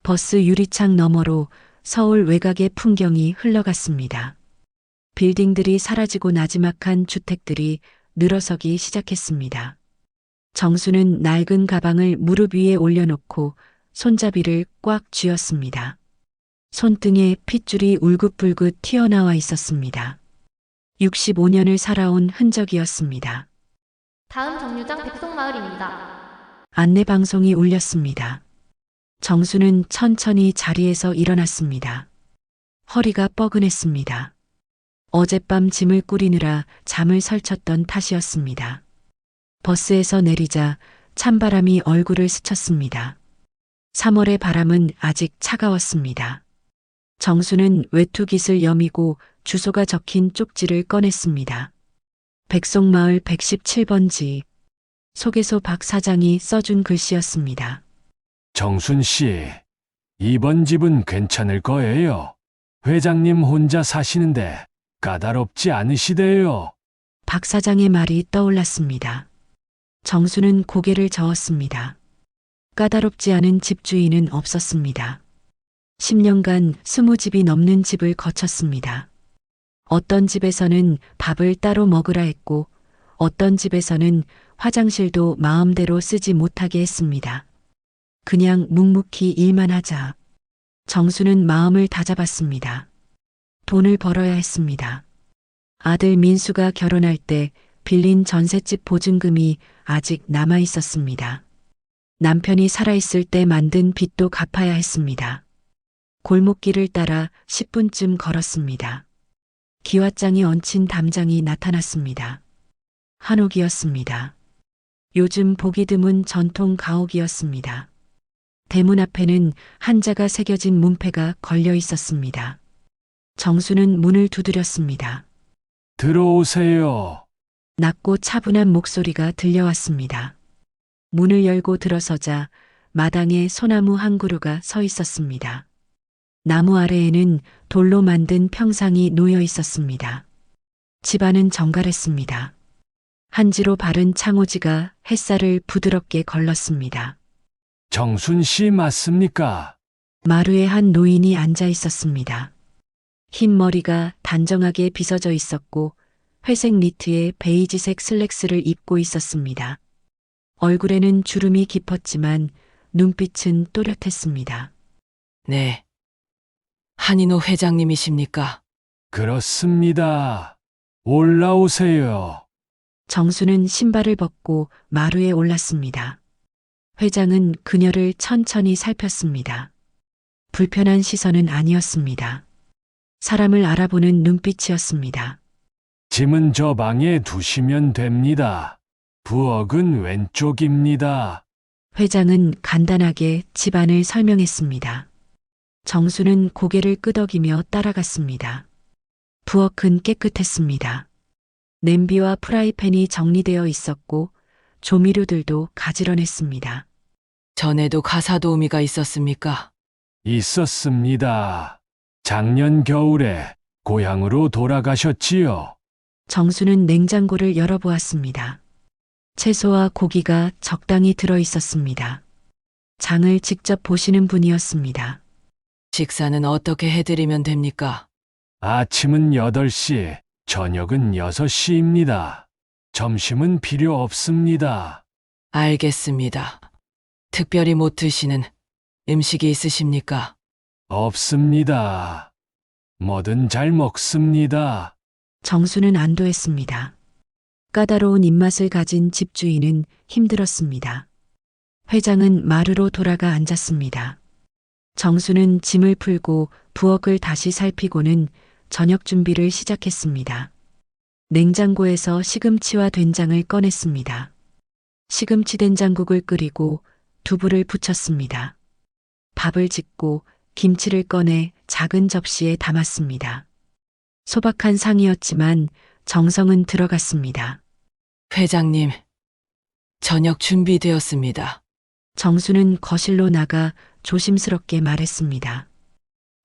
버스 유리창 너머로 서울 외곽의 풍경이 흘러갔습니다. 빌딩들이 사라지고 나지막한 주택들이 늘어서기 시작했습니다. 정수는 낡은 가방을 무릎 위에 올려놓고 손잡이를 꽉 쥐었습니다. 손등에 핏줄이 울긋불긋 튀어나와 있었습니다. 65년을 살아온 흔적이었습니다. 다음 정류장 백송마을입니다. 안내방송이 울렸습니다. 정수는 천천히 자리에서 일어났습니다. 허리가 뻐근했습니다. 어젯밤 짐을 꾸리느라 잠을 설쳤던 탓이었습니다. 버스에서 내리자 찬바람이 얼굴을 스쳤습니다. 3월의 바람은 아직 차가웠습니다. 정수는 외투깃을 여미고 주소가 적힌 쪽지를 꺼냈습니다. 백송마을 117번지. 소개소 박 사장이 써준 글씨였습니다. 정순 씨, 이번 집은 괜찮을 거예요. 회장님 혼자 사시는데 까다롭지 않으시대요. 박 사장의 말이 떠올랐습니다. 정수는 고개를 저었습니다. 까다롭지 않은 집주인은 없었습니다. 10년간 20집이 넘는 집을 거쳤습니다. 어떤 집에서는 밥을 따로 먹으라 했고 어떤 집에서는 화장실도 마음대로 쓰지 못하게 했습니다. 그냥 묵묵히 일만 하자. 정수는 마음을 다잡았습니다. 돈을 벌어야 했습니다. 아들 민수가 결혼할 때 빌린 전셋집 보증금이 아직 남아 있었습니다. 남편이 살아있을 때 만든 빚도 갚아야 했습니다. 골목길을 따라 10분쯤 걸었습니다. 기와장이 얹힌 담장이 나타났습니다. 한옥이었습니다. 요즘 보기 드문 전통 가옥이었습니다. 대문 앞에는 한자가 새겨진 문패가 걸려 있었습니다. 정수는 문을 두드렸습니다. 들어오세요. 낮고 차분한 목소리가 들려왔습니다. 문을 열고 들어서자 마당에 소나무 한 그루가 서 있었습니다. 나무 아래에는 돌로 만든 평상이 놓여 있었습니다. 집안은 정갈했습니다. 한지로 바른 창호지가 햇살을 부드럽게 걸렀습니다. 정순 씨 맞습니까? 마루에 한 노인이 앉아 있었습니다. 흰 머리가 단정하게 빗어져 있었고 회색 니트에 베이지색 슬랙스를 입고 있었습니다. 얼굴에는 주름이 깊었지만 눈빛은 또렷했습니다. 네. 한인호 회장님이십니까? 그렇습니다. 올라오세요. 정수는 신발을 벗고 마루에 올랐습니다. 회장은 그녀를 천천히 살폈습니다. 불편한 시선은 아니었습니다. 사람을 알아보는 눈빛이었습니다. 짐은 저 방에 두시면 됩니다. 부엌은 왼쪽입니다. 회장은 간단하게 집안을 설명했습니다. 정수는 고개를 끄덕이며 따라갔습니다. 부엌은 깨끗했습니다. 냄비와 프라이팬이 정리되어 있었고 조미료들도 가지런했습니다. 전에도 가사도우미가 있었습니까? 있었습니다. 작년 겨울에 고향으로 돌아가셨지요. 정수는 냉장고를 열어보았습니다. 채소와 고기가 적당히 들어 있었습니다. 장을 직접 보시는 분이었습니다. 식사는 어떻게 해드리면 됩니까? 아침은 8시, 저녁은 6시입니다. 점심은 필요 없습니다. 알겠습니다. 특별히 못 드시는 음식이 있으십니까? 없습니다. 뭐든 잘 먹습니다. 정수는 안도했습니다. 까다로운 입맛을 가진 집주인은 힘들었습니다. 회장은 마루로 돌아가 앉았습니다. 정수는 짐을 풀고 부엌을 다시 살피고는 저녁 준비를 시작했습니다. 냉장고에서 시금치와 된장을 꺼냈습니다. 시금치 된장국을 끓이고 두부를 부쳤습니다. 밥을 짓고 김치를 꺼내 작은 접시에 담았습니다. 소박한 상이었지만 정성은 들어갔습니다. 회장님, 저녁 준비되었습니다. 정수는 거실로 나가 조심스럽게 말했습니다.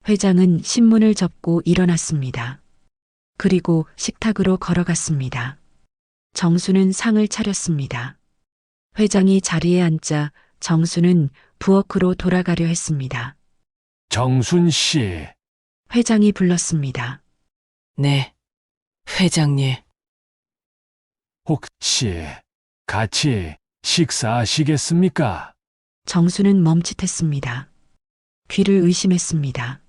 회장은 신문을 접고 일어났습니다. 그리고 식탁으로 걸어갔습니다. 정수는 상을 차렸습니다. 회장이 자리에 앉자 정수는 부엌으로 돌아가려 했습니다. 정순 씨, 회장이 불렀습니다. 네, 회장님. 혹시 같이 식사하시겠습니까? 정수는 멈칫했습니다. 귀를 의심했습니다.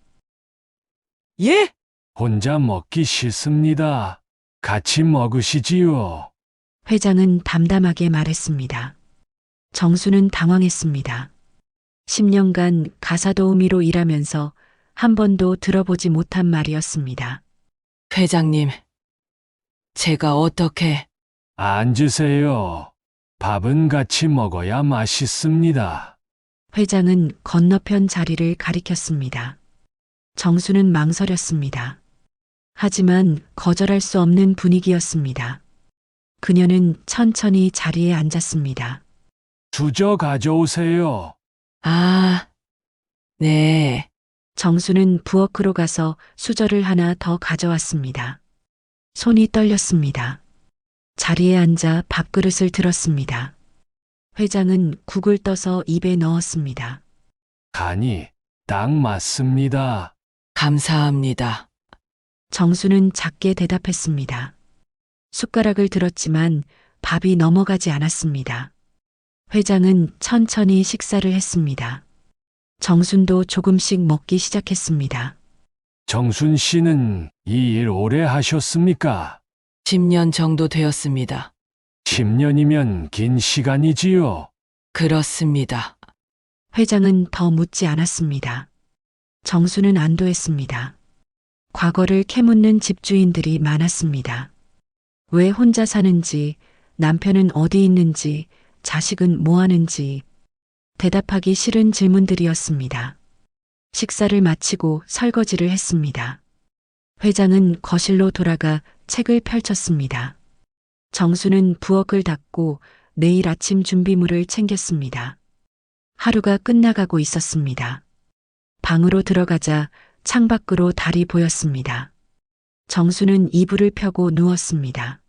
예? 혼자 먹기 싫습니다. 같이 먹으시지요. 회장은 담담하게 말했습니다. 정수는 당황했습니다. 10년간 가사도우미로 일하면서 한 번도 들어보지 못한 말이었습니다. 회장님, 제가 어떻게... 앉으세요. 밥은 같이 먹어야 맛있습니다. 회장은 건너편 자리를 가리켰습니다. 정수는 망설였습니다. 하지만 거절할 수 없는 분위기였습니다. 그녀는 천천히 자리에 앉았습니다. 수저 가져오세요. 아, 네. 정수는 부엌으로 가서 수저를 하나 더 가져왔습니다. 손이 떨렸습니다. 자리에 앉아 밥그릇을 들었습니다. 회장은 국을 떠서 입에 넣었습니다. 간이 딱 맞습니다. 감사합니다. 정수는 작게 대답했습니다. 숟가락을 들었지만 밥이 넘어가지 않았습니다. 회장은 천천히 식사를 했습니다. 정순도 조금씩 먹기 시작했습니다. 정순 씨는 이 일 오래 하셨습니까? 10년 정도 되었습니다. 10년이면 긴 시간이지요. 그렇습니다. 회장은 더 묻지 않았습니다. 정수는 안도했습니다. 과거를 캐묻는 집주인들이 많았습니다. 왜 혼자 사는지, 남편은 어디 있는지, 자식은 뭐 하는지, 대답하기 싫은 질문들이었습니다. 식사를 마치고 설거지를 했습니다. 회장은 거실로 돌아가 책을 펼쳤습니다. 정수는 부엌을 닫고 내일 아침 준비물을 챙겼습니다. 하루가 끝나가고 있었습니다. 방으로 들어가자 창밖으로 달이 보였습니다. 정수는 이불을 펴고 누웠습니다.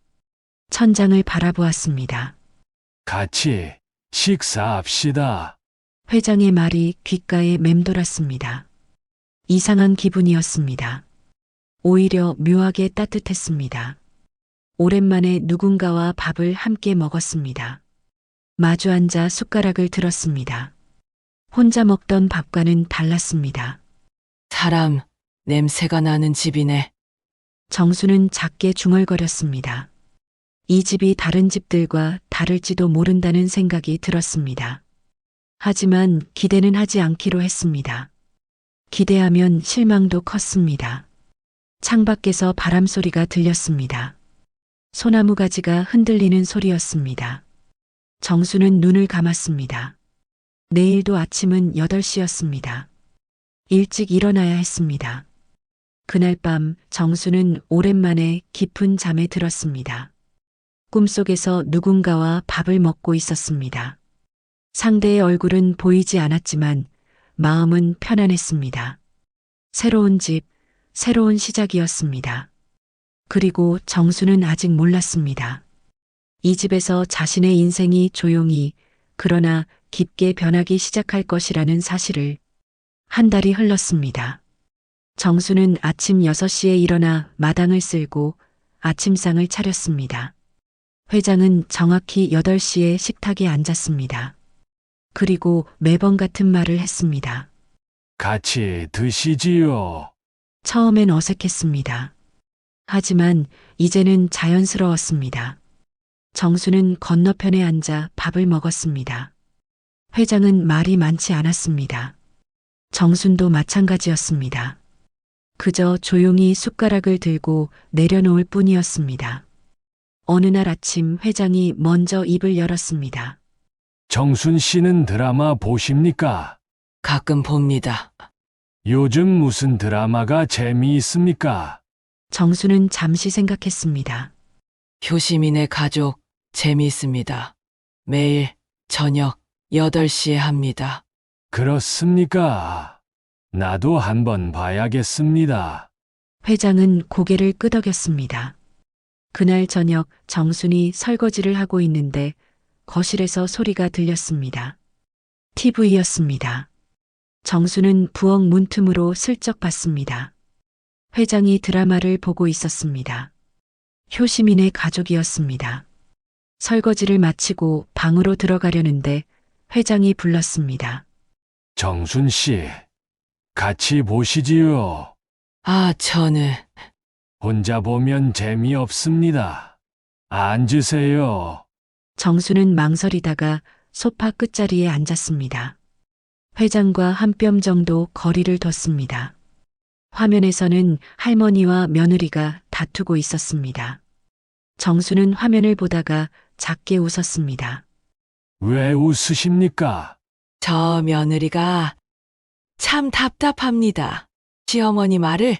천장을 바라보았습니다. 같이 식사합시다. 회장의 말이 귓가에 맴돌았습니다. 이상한 기분이었습니다. 오히려 묘하게 따뜻했습니다. 오랜만에 누군가와 밥을 함께 먹었습니다. 마주 앉아 숟가락을 들었습니다. 혼자 먹던 밥과는 달랐습니다. 사람 냄새가 나는 집이네. 정수는 작게 중얼거렸습니다. 이 집이 다른 집들과 다를지도 모른다는 생각이 들었습니다. 하지만 기대는 하지 않기로 했습니다. 기대하면 실망도 컸습니다. 창밖에서 바람 소리가 들렸습니다. 소나무 가지가 흔들리는 소리였습니다. 정수는 눈을 감았습니다. 내일도 아침은 8시였습니다. 일찍 일어나야 했습니다. 그날 밤 정수는 오랜만에 깊은 잠에 들었습니다. 꿈속에서 누군가와 밥을 먹고 있었습니다. 상대의 얼굴은 보이지 않았지만 마음은 편안했습니다. 새로운 집, 새로운 시작이었습니다. 그리고 정수는 아직 몰랐습니다. 이 집에서 자신의 인생이 조용히 그러나 깊게 변하기 시작할 것이라는 사실을. 한 달이 흘렀습니다. 정수는 아침 6시에 일어나 마당을 쓸고 아침상을 차렸습니다. 회장은 정확히 8시에 식탁에 앉았습니다. 그리고 매번 같은 말을 했습니다. 같이 드시지요. 처음엔 어색했습니다. 하지만 이제는 자연스러웠습니다. 정수는 건너편에 앉아 밥을 먹었습니다. 회장은 말이 많지 않았습니다. 정순도 마찬가지였습니다. 그저 조용히 숟가락을 들고 내려놓을 뿐이었습니다. 어느 날 아침 회장이 먼저 입을 열었습니다. 정순 씨는 드라마 보십니까? 가끔 봅니다. 요즘 무슨 드라마가 재미있습니까? 정수는 잠시 생각했습니다. 효시민의 가족 재미있습니다. 매일 저녁 8시에 합니다. 그렇습니까? 나도 한번 봐야겠습니다. 회장은 고개를 끄덕였습니다. 그날 저녁 정순이 설거지를 하고 있는데 거실에서 소리가 들렸습니다. TV였습니다. 정수는 부엌 문틈으로 슬쩍 봤습니다. 회장이 드라마를 보고 있었습니다. 효시민의 가족이었습니다. 설거지를 마치고 방으로 들어가려는데 회장이 불렀습니다. 정순 씨, 같이 보시지요. 아, 저는 혼자 보면 재미없습니다. 앉으세요. 정수는 망설이다가 소파 끝자리에 앉았습니다. 회장과 한 뼘 정도 거리를 뒀습니다. 화면에서는 할머니와 며느리가 다투고 있었습니다. 정수는 화면을 보다가 작게 웃었습니다. 왜 웃으십니까? 저 며느리가 참 답답합니다. 시어머니 말을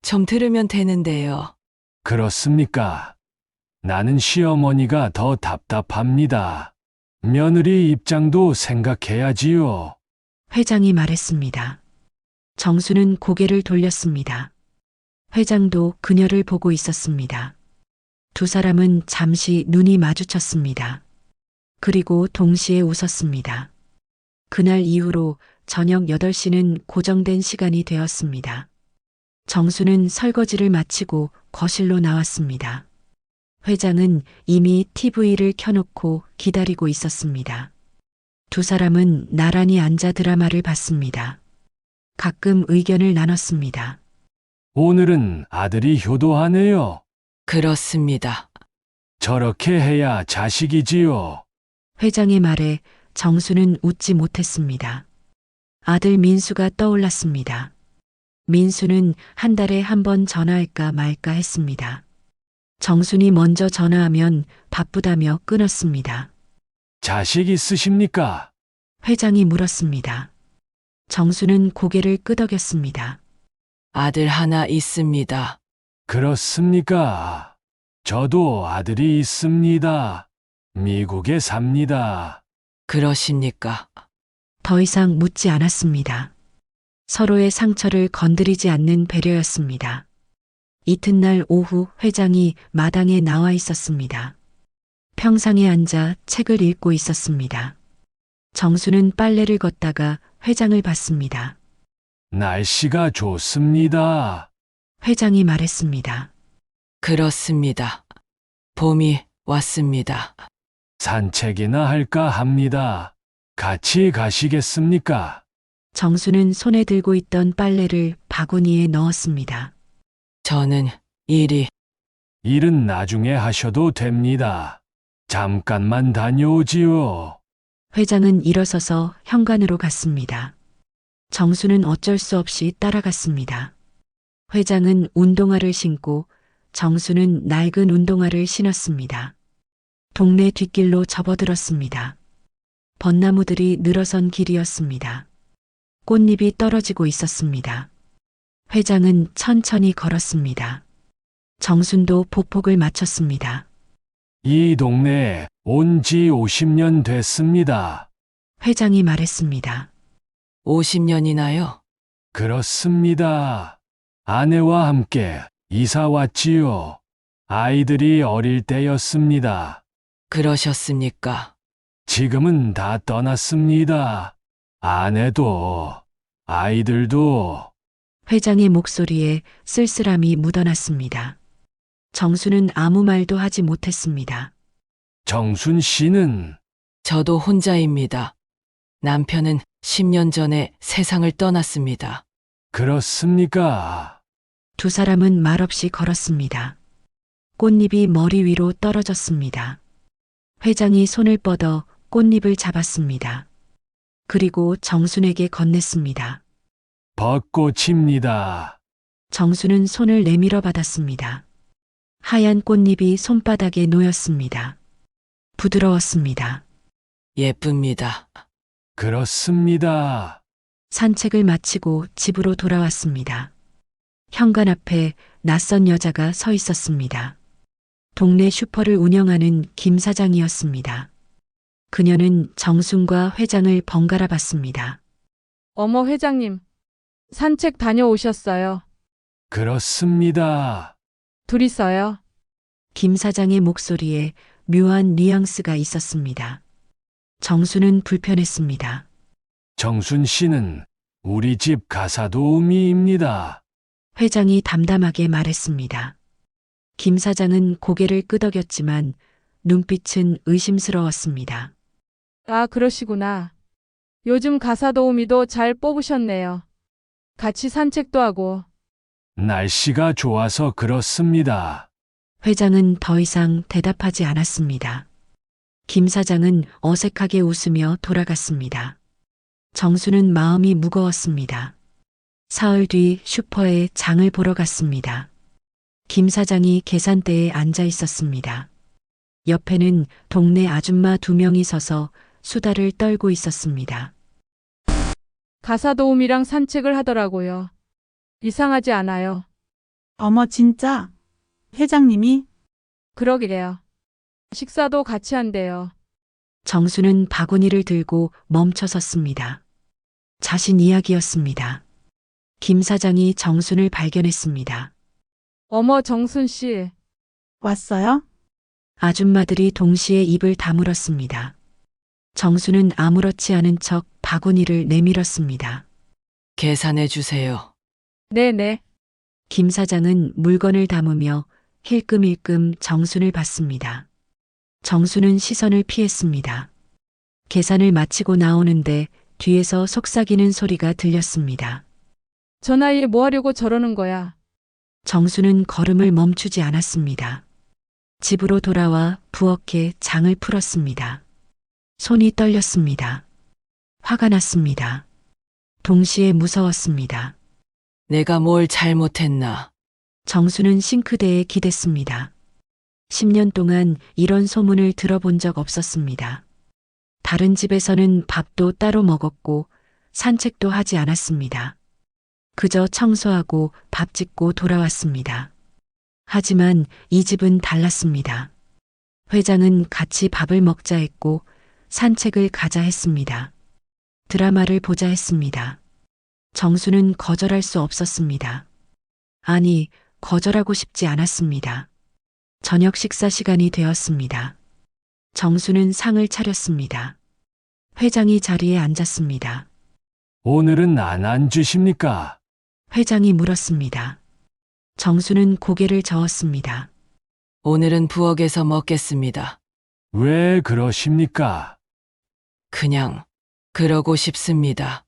좀 들으면 되는데요. 그렇습니까? 나는 시어머니가 더 답답합니다. 며느리 입장도 생각해야지요. 회장이 말했습니다. 정수는 고개를 돌렸습니다. 회장도 그녀를 보고 있었습니다. 두 사람은 잠시 눈이 마주쳤습니다. 그리고 동시에 웃었습니다. 그날 이후로 저녁 8시는 고정된 시간이 되었습니다. 정수는 설거지를 마치고 거실로 나왔습니다. 회장은 이미 TV를 켜놓고 기다리고 있었습니다. 두 사람은 나란히 앉아 드라마를 봤습니다. 가끔 의견을 나눴습니다. 오늘은 아들이 효도하네요. 그렇습니다. 저렇게 해야 자식이지요. 회장의 말에 정수는 웃지 못했습니다. 아들 민수가 떠올랐습니다. 민수는 한 달에 한 번 전화할까 말까 했습니다. 정순이 먼저 전화하면 바쁘다며 끊었습니다. 자식 있으십니까? 회장이 물었습니다. 정수는 고개를 끄덕였습니다. 아들 하나 있습니다. 그렇습니까? 저도 아들이 있습니다. 미국에 삽니다. 그러십니까? 더 이상 묻지 않았습니다. 서로의 상처를 건드리지 않는 배려였습니다. 이튿날 오후 회장이 마당에 나와 있었습니다. 평상에 앉아 책을 읽고 있었습니다. 정수는 빨래를 걷다가 회장을 봤습니다. 날씨가 좋습니다. 회장이 말했습니다. 그렇습니다. 봄이 왔습니다. 산책이나 할까 합니다. 같이 가시겠습니까? 정수는 손에 들고 있던 빨래를 바구니에 넣었습니다. 저는 일이 일은 나중에 하셔도 됩니다. 잠깐만 다녀오지요. 회장은 일어서서 현관으로 갔습니다. 정수는 어쩔 수 없이 따라갔습니다. 회장은 운동화를 신고 정수는 낡은 운동화를 신었습니다. 동네 뒷길로 접어들었습니다. 벚나무들이 늘어선 길이었습니다. 꽃잎이 떨어지고 있었습니다. 회장은 천천히 걸었습니다. 정순도 보폭을 맞췄습니다. 이 동네에 온 지 50년 됐습니다. 회장이 말했습니다. 50년이나요? 그렇습니다. 아내와 함께 이사 왔지요. 아이들이 어릴 때였습니다. 그러셨습니까? 지금은 다 떠났습니다. 아내도, 아이들도. 회장의 목소리에 쓸쓸함이 묻어났습니다. 정수는 아무 말도 하지 못했습니다. 정순 씨는 저도 혼자입니다. 남편은 10년 전에 세상을 떠났습니다. 그렇습니까? 두 사람은 말없이 걸었습니다. 꽃잎이 머리 위로 떨어졌습니다. 회장이 손을 뻗어 꽃잎을 잡았습니다. 그리고 정순에게 건넸습니다. 벚꽃입니다. 정수는 손을 내밀어 받았습니다. 하얀 꽃잎이 손바닥에 놓였습니다. 부드러웠습니다. 예쁩니다. 그렇습니다. 산책을 마치고 집으로 돌아왔습니다. 현관 앞에 낯선 여자가 서 있었습니다. 동네 슈퍼를 운영하는 김 사장이었습니다. 그녀는 정순과 회장을 번갈아 봤습니다. 어머 회장님, 산책 다녀오셨어요? 그렇습니다. 둘이서요? 김 사장의 목소리에 묘한 뉘앙스가 있었습니다. 정수는 불편했습니다. 정순 씨는 우리 집 가사도우미입니다. 회장이 담담하게 말했습니다. 김 사장은 고개를 끄덕였지만 눈빛은 의심스러웠습니다. 아, 그러시구나. 요즘 가사 도우미도 잘 뽑으셨네요. 같이 산책도 하고. 날씨가 좋아서 그렇습니다. 회장은 더 이상 대답하지 않았습니다. 김 사장은 어색하게 웃으며 돌아갔습니다. 정수는 마음이 무거웠습니다. 사흘 뒤 슈퍼에 장을 보러 갔습니다. 김 사장이 계산대에 앉아 있었습니다. 옆에는 동네 아줌마 2명이 서서 수다를 떨고 있었습니다. 가사 도우미랑 산책을 하더라고요. 이상하지 않아요. 어머, 진짜? 회장님이? 그러게요. 식사도 같이 한대요. 정수는 바구니를 들고 멈춰 섰습니다. 자신 이야기였습니다. 김 사장이 정순을 발견했습니다. 어머, 정순 씨. 왔어요? 아줌마들이 동시에 입을 다물었습니다. 정수는 아무렇지 않은 척 바구니를 내밀었습니다. 계산해 주세요. 네네. 김 사장은 물건을 담으며 힐끔힐끔 정순을 봤습니다. 정수는 시선을 피했습니다. 계산을 마치고 나오는데 뒤에서 속삭이는 소리가 들렸습니다. 저 나이에 뭐 하려고 저러는 거야. 정수는 걸음을 멈추지 않았습니다. 집으로 돌아와 부엌에 장을 풀었습니다. 손이 떨렸습니다. 화가 났습니다. 동시에 무서웠습니다. 내가 뭘 잘못했나? 정수는 싱크대에 기댔습니다. 10년 동안 이런 소문을 들어본 적 없었습니다. 다른 집에서는 밥도 따로 먹었고 산책도 하지 않았습니다. 그저 청소하고 밥 짓고 돌아왔습니다. 하지만 이 집은 달랐습니다. 회장은 같이 밥을 먹자 했고 산책을 가자 했습니다. 드라마를 보자 했습니다. 정수는 거절할 수 없었습니다. 아니, 거절하고 싶지 않았습니다. 저녁 식사 시간이 되었습니다. 정수는 상을 차렸습니다. 회장이 자리에 앉았습니다. 오늘은 안 앉으십니까? 회장이 물었습니다. 정수는 고개를 저었습니다. 오늘은 부엌에서 먹겠습니다. 왜 그러십니까? 그냥 그러고 싶습니다.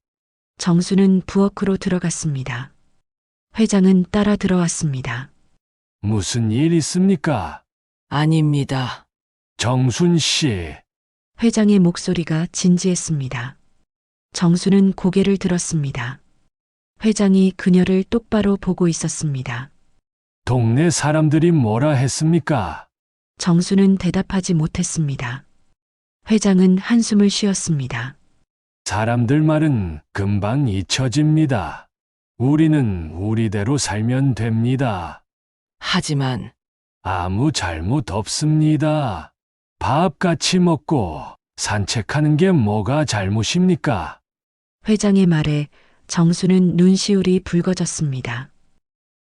정수는 부엌으로 들어갔습니다. 회장은 따라 들어왔습니다. 무슨 일 있습니까? 아닙니다. 정순 씨, 회장의 목소리가 진지했습니다. 정수는 고개를 들었습니다. 회장이 그녀를 똑바로 보고 있었습니다. 동네 사람들이 뭐라 했습니까? 정수는 대답하지 못했습니다. 회장은 한숨을 쉬었습니다. 사람들 말은 금방 잊혀집니다. 우리는 우리대로 살면 됩니다. 하지만 아무 잘못 없습니다. 밥 같이 먹고 산책하는 게 뭐가 잘못입니까? 회장의 말에 정수는 눈시울이 붉어졌습니다.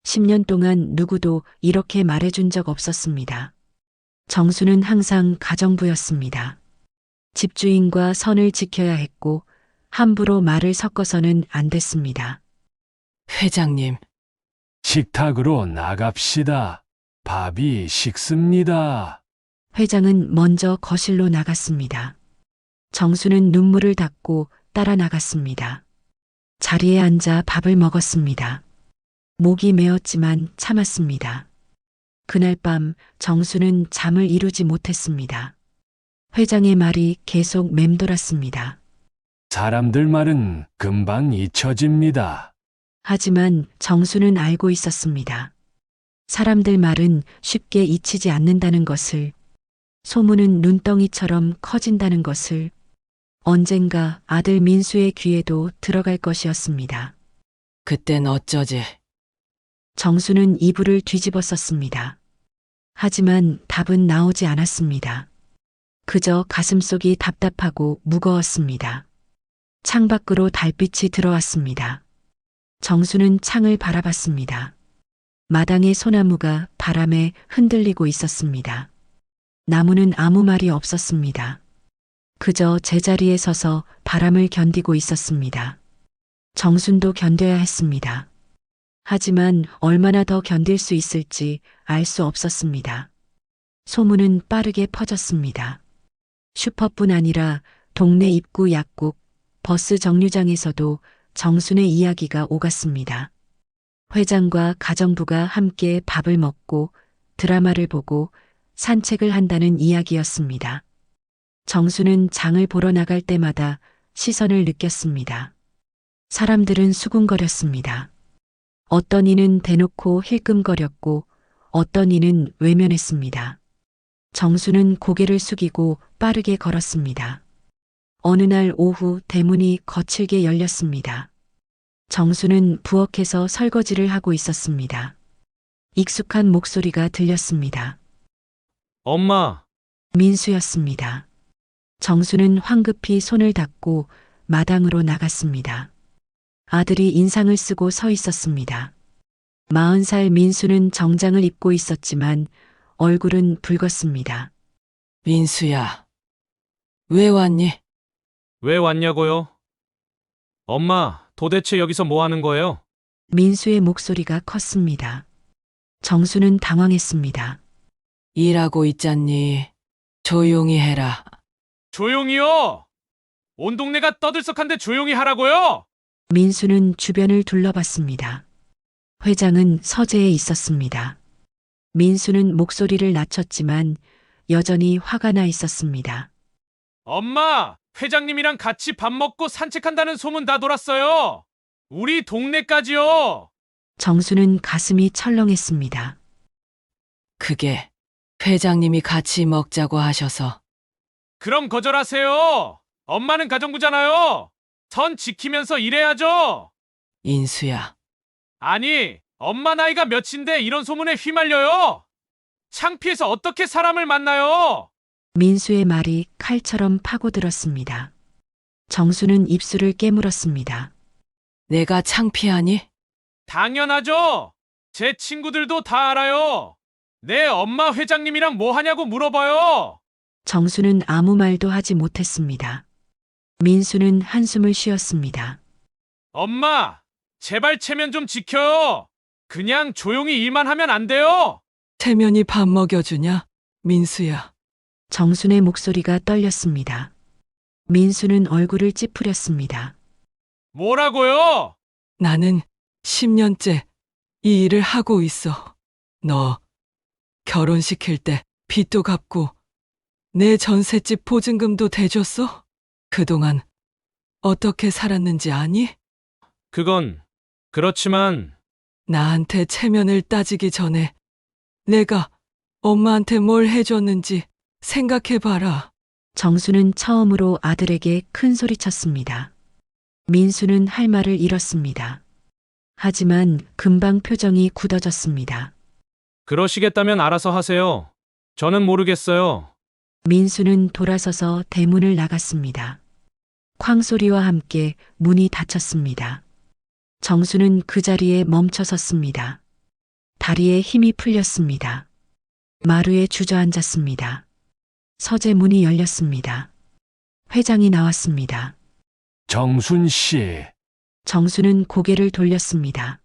10년 동안 누구도 이렇게 말해준 적 없었습니다. 정수는 항상 가정부였습니다. 집주인과 선을 지켜야 했고 함부로 말을 섞어서는 안 됐습니다. 회장님, 식탁으로 나갑시다. 밥이 식습니다. 회장은 먼저 거실로 나갔습니다. 정수는 눈물을 닦고 따라 나갔습니다. 자리에 앉아 밥을 먹었습니다. 목이 메었지만 참았습니다. 그날 밤 정수는 잠을 이루지 못했습니다. 회장의 말이 계속 맴돌았습니다. 사람들 말은 금방 잊혀집니다. 하지만 정수는 알고 있었습니다. 사람들 말은 쉽게 잊히지 않는다는 것을, 소문은 눈덩이처럼 커진다는 것을, 언젠가 아들 민수의 귀에도 들어갈 것이었습니다. 그땐 어쩌지? 정수는 이불을 뒤집어 썼습니다. 하지만 답은 나오지 않았습니다. 그저 가슴속이 답답하고 무거웠습니다. 창밖으로 달빛이 들어왔습니다. 정수는 창을 바라봤습니다. 마당의 소나무가 바람에 흔들리고 있었습니다. 나무는 아무 말이 없었습니다. 그저 제자리에 서서 바람을 견디고 있었습니다. 정순도 견뎌야 했습니다. 하지만 얼마나 더 견딜 수 있을지 알 수 없었습니다. 소문은 빠르게 퍼졌습니다. 슈퍼뿐 아니라 동네 입구 약국, 버스 정류장에서도 정순의 이야기가 오갔습니다. 회장과 가정부가 함께 밥을 먹고 드라마를 보고 산책을 한다는 이야기였습니다. 정순은 장을 보러 나갈 때마다 시선을 느꼈습니다. 사람들은 수군거렸습니다. 어떤 이는 대놓고 힐끔거렸고 어떤 이는 외면했습니다. 정순은 고개를 숙이고 빠르게 걸었습니다. 어느 날 오후 대문이 거칠게 열렸습니다. 정순은 부엌에서 설거지를 하고 있었습니다. 익숙한 목소리가 들렸습니다. 엄마, 민수였습니다. 정수는 황급히 손을 닦고 마당으로 나갔습니다. 아들이 인상을 쓰고 서 있었습니다. 40살 민수는 정장을 입고 있었지만 얼굴은 붉었습니다. 민수야, 왜 왔니? 왜 왔냐고요? 엄마, 도대체 여기서 뭐 하는 거예요? 민수의 목소리가 컸습니다. 정수는 당황했습니다. 일하고 있잖니. 조용히 해라. 조용히요! 온 동네가 떠들썩한데 조용히 하라고요! 민수는 주변을 둘러봤습니다. 회장은 서재에 있었습니다. 민수는 목소리를 낮췄지만 여전히 화가 나 있었습니다. 엄마, 회장님이랑 같이 밥 먹고 산책한다는 소문 다 돌았어요! 우리 동네까지요! 정수는 가슴이 철렁했습니다. 그게 회장님이 같이 먹자고 하셔서. 그럼 거절하세요! 엄마는 가정부잖아요! 선 지키면서 일해야죠! 인수야, 아니, 엄마 나이가 몇인데 이런 소문에 휘말려요? 창피해서 어떻게 사람을 만나요? 민수의 말이 칼처럼 파고들었습니다. 정수는 입술을 깨물었습니다. 내가 창피하니? 당연하죠! 제 친구들도 다 알아요! 내 엄마 회장님이랑 뭐 하냐고 물어봐요! 정수는 아무 말도 하지 못했습니다. 민수는 한숨을 쉬었습니다. 엄마, 제발 체면 좀 지켜요! 그냥 조용히 일만 하면 안 돼요! 태면이 밥 먹여주냐? 민수야. 정순의 목소리가 떨렸습니다. 민수는 얼굴을 찌푸렸습니다. 뭐라고요? 나는 10년째 이 일을 하고 있어. 너 결혼시킬 때 빚도 갚고 내 전셋집 보증금도 대줬어? 그동안 어떻게 살았는지 아니? 그건 그렇지만 나한테 체면을 따지기 전에 내가 엄마한테 뭘 해줬는지 생각해봐라. 정수는 처음으로 아들에게 큰 소리쳤습니다. 민수는 할 말을 잃었습니다. 하지만 금방 표정이 굳어졌습니다. 그러시겠다면 알아서 하세요. 저는 모르겠어요. 민수는 돌아서서 대문을 나갔습니다. 쾅 소리와 함께 문이 닫혔습니다. 정수는 그 자리에 멈춰 섰습니다. 다리에 힘이 풀렸습니다. 마루에 주저앉았습니다. 서재 문이 열렸습니다. 회장이 나왔습니다. 정순 씨, 정수는 고개를 돌렸습니다.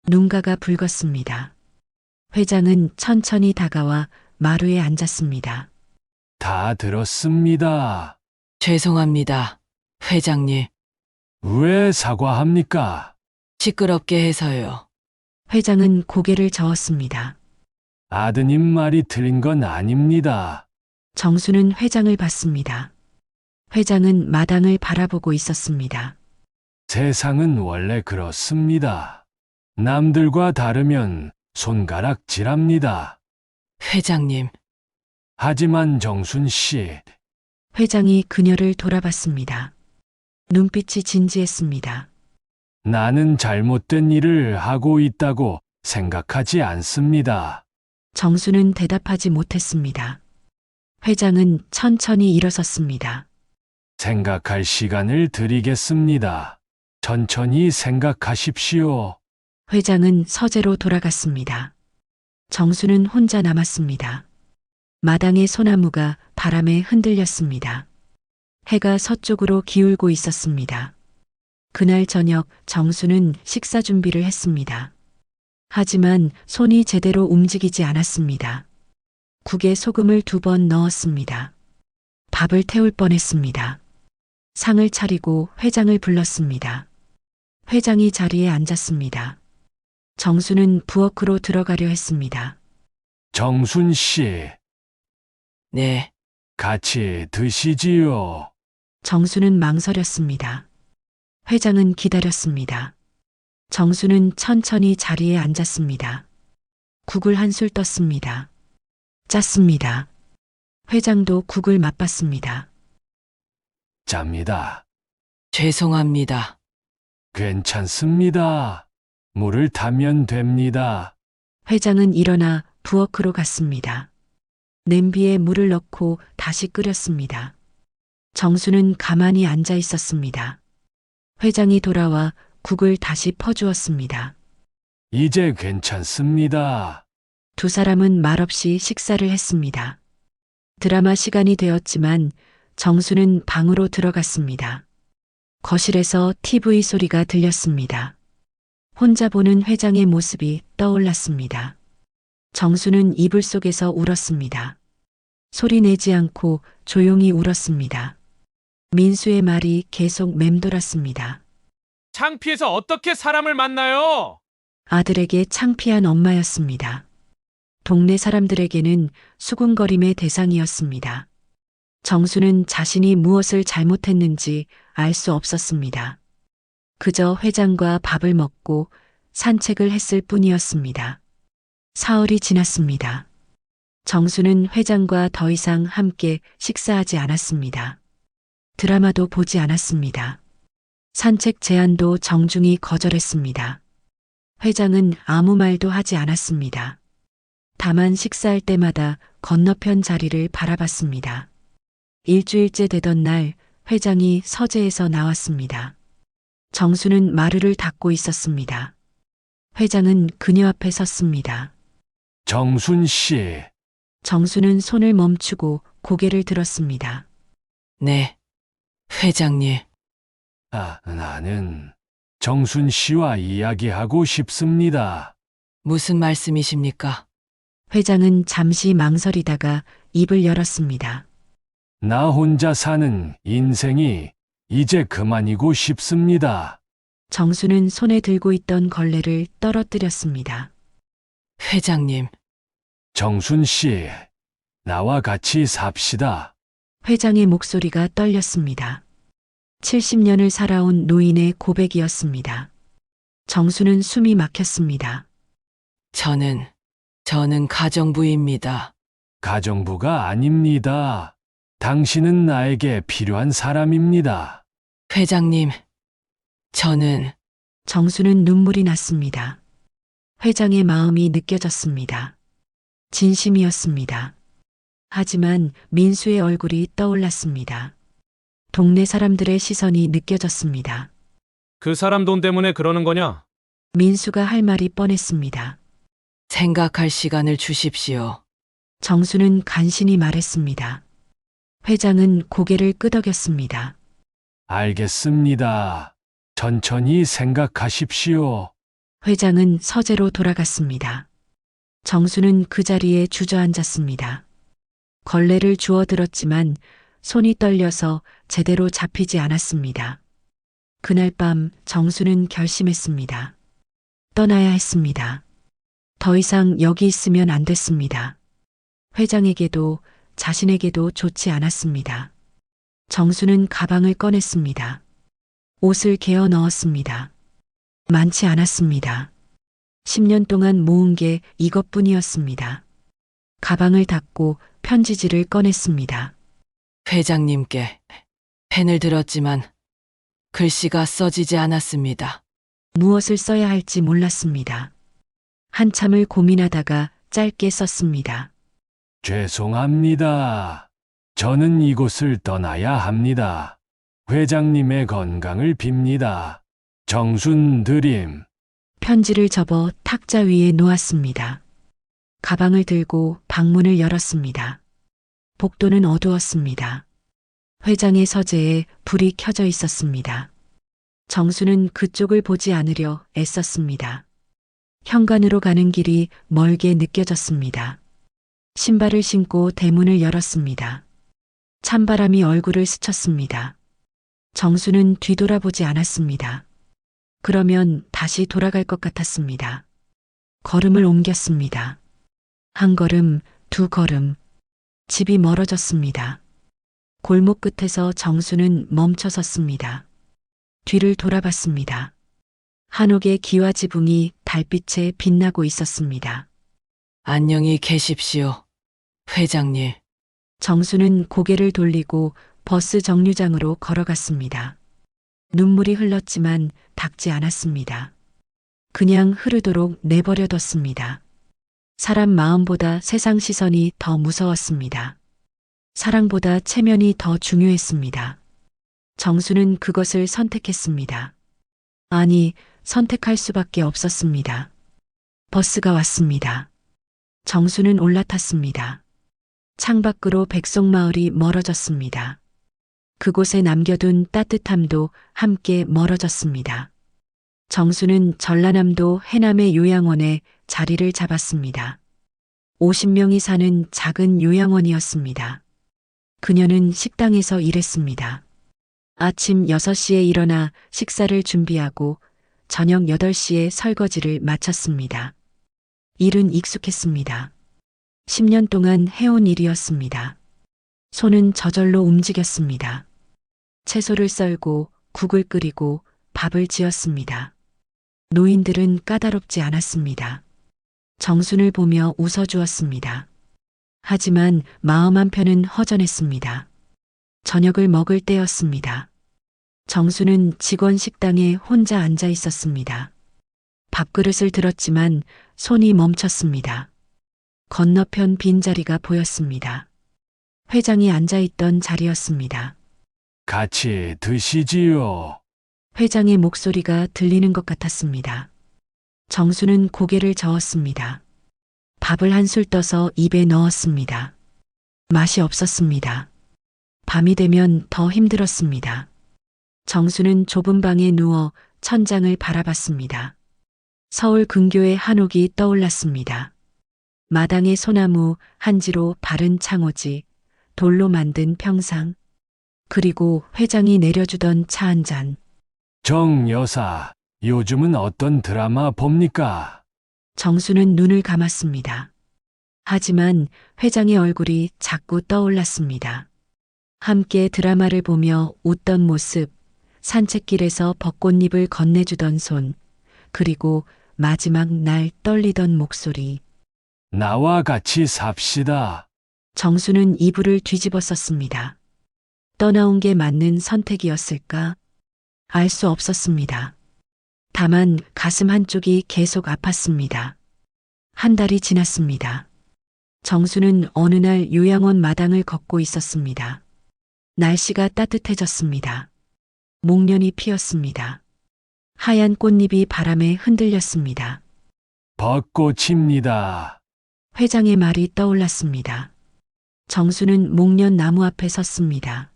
눈가가 붉었습니다. 회장은 천천히 다가와 마루에 앉았습니다. 다 들었습니다. 죄송합니다. 회장님, 왜 사과합니까? 시끄럽게 해서요. 회장은 고개를 저었습니다. 아드님 말이 틀린 건 아닙니다. 정수는 회장을 봤습니다. 회장은 마당을 바라보고 있었습니다. 세상은 원래 그렇습니다. 남들과 다르면 손가락질합니다. 회장님, 하지만 정순 씨, 회장이 그녀를 돌아봤습니다. 눈빛이 진지했습니다. 나는 잘못된 일을 하고 있다고 생각하지 않습니다. 정수는 대답하지 못했습니다. 회장은 천천히 일어섰습니다. 생각할 시간을 드리겠습니다. 천천히 생각하십시오. 회장은 서재로 돌아갔습니다. 정수는 혼자 남았습니다. 마당의 소나무가 바람에 흔들렸습니다. 해가 서쪽으로 기울고 있었습니다. 그날 저녁 정수는 식사 준비를 했습니다. 하지만 손이 제대로 움직이지 않았습니다. 국에 소금을 2번 넣었습니다. 밥을 태울 뻔했습니다. 상을 차리고 회장을 불렀습니다. 회장이 자리에 앉았습니다. 정수는 부엌으로 들어가려 했습니다. 정순 씨, 네, 같이 드시지요. 정수는 망설였습니다. 회장은 기다렸습니다. 정수는 천천히 자리에 앉았습니다. 국을 한술 떴습니다. 짰습니다. 회장도 국을 맛봤습니다. 짭니다. 죄송합니다. 괜찮습니다. 물을 타면 됩니다. 회장은 일어나 부엌으로 갔습니다. 냄비에 물을 넣고 다시 끓였습니다. 정수는 가만히 앉아 있었습니다. 회장이 돌아와 국을 다시 퍼주었습니다. 이제 괜찮습니다. 두 사람은 말없이 식사를 했습니다. 드라마 시간이 되었지만 정수는 방으로 들어갔습니다. 거실에서 TV 소리가 들렸습니다. 혼자 보는 회장의 모습이 떠올랐습니다. 정수는 이불 속에서 울었습니다. 소리 내지 않고 조용히 울었습니다. 민수의 말이 계속 맴돌았습니다. 창피해서 어떻게 사람을 만나요? 아들에게 창피한 엄마였습니다. 동네 사람들에게는 수군거림의 대상이었습니다. 정수는 자신이 무엇을 잘못했는지 알 수 없었습니다. 그저 회장과 밥을 먹고 산책을 했을 뿐이었습니다. 사흘이 지났습니다. 정수는 회장과 더 이상 함께 식사하지 않았습니다. 드라마도 보지 않았습니다. 산책 제안도 정중히 거절했습니다. 회장은 아무 말도 하지 않았습니다. 다만 식사할 때마다 건너편 자리를 바라봤습니다. 일주일째 되던 날 회장이 서재에서 나왔습니다. 정수는 마루를 닦고 있었습니다. 회장은 그녀 앞에 섰습니다. 정순 씨, 정수는 손을 멈추고 고개를 들었습니다. 네, 회장님. 나는 정순 씨와 이야기하고 싶습니다. 무슨 말씀이십니까? 회장은 잠시 망설이다가 입을 열었습니다. 나 혼자 사는 인생이 이제 그만이고 싶습니다. 정수는 손에 들고 있던 걸레를 떨어뜨렸습니다. 회장님, 정순 씨, 나와 같이 삽시다. 회장의 목소리가 떨렸습니다. 70년을 살아온 노인의 고백이었습니다. 정수는 숨이 막혔습니다. 저는 가정부입니다. 가정부가 아닙니다. 당신은 나에게 필요한 사람입니다. 회장님, 저는 정수는 눈물이 났습니다. 회장의 마음이 느껴졌습니다. 진심이었습니다. 하지만 민수의 얼굴이 떠올랐습니다. 동네 사람들의 시선이 느껴졌습니다. 그 사람 돈 때문에 그러는 거냐? 민수가 할 말이 뻔했습니다. 생각할 시간을 주십시오. 정수는 간신히 말했습니다. 회장은 고개를 끄덕였습니다. 알겠습니다. 천천히 생각하십시오. 회장은 서재로 돌아갔습니다. 정수는 그 자리에 주저앉았습니다. 걸레를 주워들었지만 손이 떨려서 제대로 잡히지 않았습니다. 그날 밤 정수는 결심했습니다. 떠나야 했습니다. 더 이상 여기 있으면 안 됐습니다. 회장에게도 자신에게도 좋지 않았습니다. 정수는 가방을 꺼냈습니다. 옷을 개어 넣었습니다. 많지 않았습니다. 10년 동안 모은 게 이것뿐이었습니다. 가방을 닫고 편지지를 꺼냈습니다. 회장님께 펜을 들었지만 글씨가 써지지 않았습니다. 무엇을 써야 할지 몰랐습니다. 한참을 고민하다가 짧게 썼습니다. 죄송합니다. 저는 이곳을 떠나야 합니다. 회장님의 건강을 빕니다. 정순 드림. 편지를 접어 탁자 위에 놓았습니다. 가방을 들고 방문을 열었습니다. 복도는 어두웠습니다. 회장의 서재에 불이 켜져 있었습니다. 정수는 그쪽을 보지 않으려 애썼습니다. 현관으로 가는 길이 멀게 느껴졌습니다. 신발을 신고 대문을 열었습니다. 찬바람이 얼굴을 스쳤습니다. 정수는 뒤돌아보지 않았습니다. 그러면 다시 돌아갈 것 같았습니다. 걸음을 옮겼습니다. 한 걸음, 두 걸음. 집이 멀어졌습니다. 골목 끝에서 정수는 멈춰 섰습니다. 뒤를 돌아봤습니다. 한옥의 기와 지붕이 달빛에 빛나고 있었습니다. 안녕히 계십시오. 회장님. 정수는 고개를 돌리고 버스 정류장으로 걸어갔습니다. 눈물이 흘렀지만 닦지 않았습니다. 그냥 흐르도록 내버려뒀습니다. 사람 마음보다 세상 시선이 더 무서웠습니다. 사랑보다 체면이 더 중요했습니다. 정수는 그것을 선택했습니다. 아니, 선택할 수밖에 없었습니다. 버스가 왔습니다. 정수는 올라탔습니다. 창밖으로 백송마을이 멀어졌습니다. 그곳에 남겨둔 따뜻함도 함께 멀어졌습니다. 정수는 전라남도 해남의 요양원에 자리를 잡았습니다. 50명이 사는 작은 요양원이었습니다. 그녀는 식당에서 일했습니다. 아침 6시에 일어나 식사를 준비하고 저녁 8시에 설거지를 마쳤습니다. 일은 익숙했습니다. 10년 동안 해온 일이었습니다. 손은 저절로 움직였습니다. 채소를 썰고 국을 끓이고 밥을 지었습니다. 노인들은 까다롭지 않았습니다. 정순을 보며 웃어주었습니다. 하지만 마음 한편은 허전했습니다. 저녁을 먹을 때였습니다. 정수는 직원 식당에 혼자 앉아 있었습니다. 밥그릇을 들었지만 손이 멈췄습니다. 건너편 빈자리가 보였습니다. 회장이 앉아있던 자리였습니다. 같이 드시지요. 회장의 목소리가 들리는 것 같았습니다. 정수는 고개를 저었습니다. 밥을 한술 떠서 입에 넣었습니다. 맛이 없었습니다. 밤이 되면 더 힘들었습니다. 정수는 좁은 방에 누워 천장을 바라봤습니다. 서울 근교의 한옥이 떠올랐습니다. 마당의 소나무, 한지로 바른 창호지, 돌로 만든 평상, 그리고 회장이 내려주던 차 한 잔. 정 여사, 요즘은 어떤 드라마 봅니까? 정수는 눈을 감았습니다. 하지만 회장의 얼굴이 자꾸 떠올랐습니다. 함께 드라마를 보며 웃던 모습, 산책길에서 벚꽃잎을 건네주던 손, 그리고 마지막 날 떨리던 목소리. 나와 같이 삽시다. 정수는 이불을 뒤집어 썼습니다. 떠나온 게 맞는 선택이었을까? 알 수 없었습니다. 다만 가슴 한쪽이 계속 아팠습니다. 한 달이 지났습니다. 정수는 어느 날 요양원 마당을 걷고 있었습니다. 날씨가 따뜻해졌습니다. 목련이 피었습니다. 하얀 꽃잎이 바람에 흔들렸습니다. 벚꽃입니다. 회장의 말이 떠올랐습니다. 정수는 목련 나무 앞에 섰습니다.